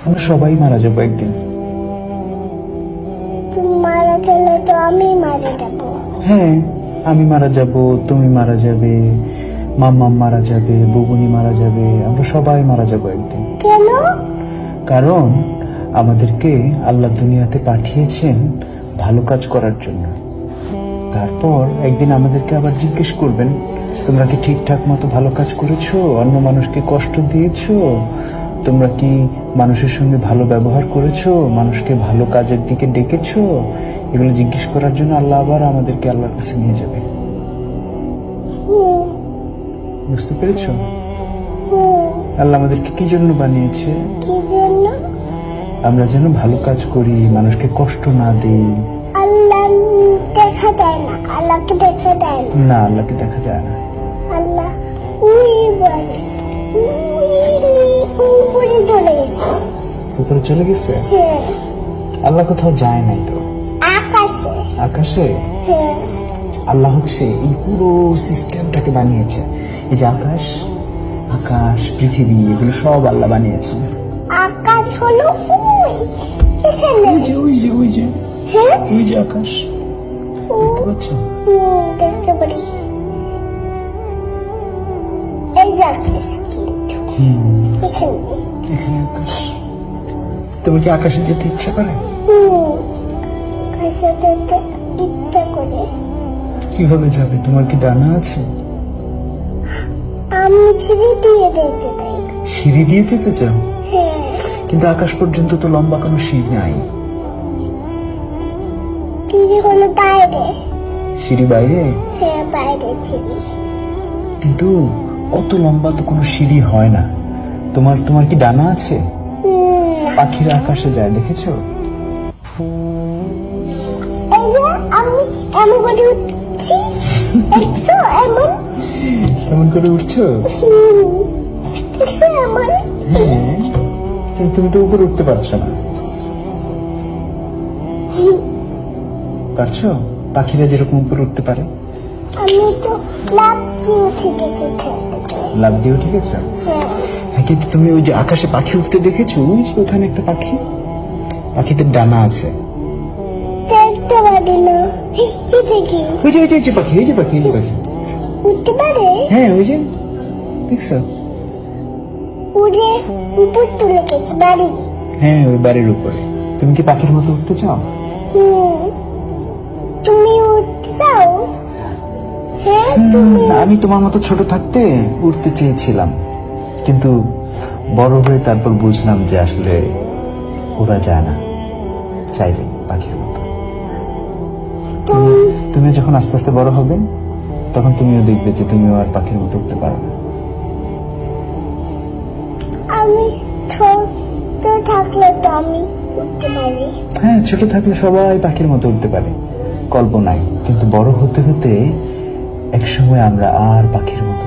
আমরা সবাই মারা যাবো একদিন। তুমি মারা গেলে তো আমি মারা যাবো। হ্যাঁ, আমি মারা যাব, তুমি মারা যাবে, মাম্মা মারা যাবে, বুবুনি মারা যাবে, আমরা সবাই মারা যাব একদিন। কেন? কারণ আমাদেরকে আল্লাহ দুনিয়াতে পাঠিয়েছেন ভালো কাজ করার জন্য। তারপর একদিন আমাদেরকে আবার জিজ্ঞেস করবেন, তোমরা কি ঠিকঠাক মতো ভালো কাজ করেছো? অন্য মানুষকে কষ্ট দিয়েছো? তোমরা কি মানুষের সঙ্গে ভালো ব্যবহার করেছো? মানুষকে ভালো কাজের দিকে ডেকেছো? এগুলো জিজ্ঞেস করার জন্য আল্লাহ আবার আমাদেরকে আল্লাহর কাছে নিয়ে যাবে। বুঝতে পেরেছো? আল্লাহ আমাদেরকে কি জন্য বানিয়েছে? কি জন্য? আমরা যেন ভালো কাজ করি, মানুষকে কষ্ট না দিই। আল্লাহ দেখা দেয় না, আল্লাহকে দেখা দেয় না। না, আল্লাহকে দেখা যায় না। আল্লাহ ওই বাড়ি উপরে চলে গেছে। উপরে চলে গেছে? হ্যাঁ, আল্লাহ কোথাও যায় নাই তো। আকাশে। আকাশে? হ্যাঁ, আল্লাহ হচ্ছে এই পুরো সিস্টেমটাকে বানিয়েছে। এই যে আকাশ, আকাশ, পৃথিবী, এগুলো সব আল্লাহ বানিয়েছে। আকাশ হলো ওই এখানে। ওই যে ওই যে ওই যে হ্যাঁ, ওই যে আকাশ, দেখতে পাচ্ছ? দেখতে পারি। এই যে আকাশ কিন্তু এখানে। এখানে আকাশ। তোমার কি আকাশে যেতে ইচ্ছা করে? আকাশে যেতে ইচ্ছা করে। কিভাবে যাবে? তোমার কি ডানা আছে? আমি ছিঁড়ে দিয়ে দেখতে চাই। সিঁড়ি দিয়ে যেতে চাও? হ্যাঁ, কিন্তু আকাশ পর্যন্ত তো লম্বা কোনো সিঁড়ি নাই। চিড়ি হলো বাইরে। সিঁড়ি বাইরে? হ্যাঁ, বাইরে চিড়ি। কিন্তু অত লম্বা তো কোনো সিঁড়ি হয় না। তোমার তোমার কি ডানা আছে? পাখিরা আকাশে যায়, দেখেছো? এই যে আমি এমন করে উঠছি, দেখছো? এমন কেমন করে উঠছো? দেখছো এমন? হ্যাঁ, কিন্তু তুমি তো উপরে উঠতে পারছো না। পারছো? পাখিরা যেরকম উপরে উঠতে পারে। আমি তো লাফ দিয়ে উঠে গেছি খেলতে। লাফ দিয়ে উঠে গেছো? হ্যাঁ, হ্যাঁ, কিন্তু তুমি ওই যে আকাশে পাখি উঠতে দেখেছো? ওই যে ওখানে একটা পাখি, পাখিদের ডানা আছে। দেখতে পারি না। এটা কি? ওই যে ওই যে ওই যে পাখি, এই যে পাখি, এই যে পাখি। উঠতে পারে? হ্যাঁ, ওই যে দেখছো? উড়ে উপর তুলে গেছে বাড়ি। হ্যাঁ, ওই বাড়ির উপরে। তুমি কি পাখির মতো উঠতে চাও? তুমি উঠতে চাও? হ্যাঁ, তুমি। আমি তোমার মতো ছোট থাকতে উঠতে চেয়েছিলাম, কিন্তু বড় হয়ে তারপর বুঝলাম যে আসলে ওরা যায় না চাইলে পাখির মতো। তুমি যখন আস্তে আস্তে বড় হবে তখন তুমিও দেখবে যে তুমিও আর পাখির মতো উঠতে পারো না। আমি ছোট থাকলে তো আমি উঠতে পারি। হ্যাঁ, ছোট থাকলে সবাই পাখির মতো উঠতে পারে কল্পনায়, কিন্তু বড় হতে হতে একসময় আমরা আর পাখির মতো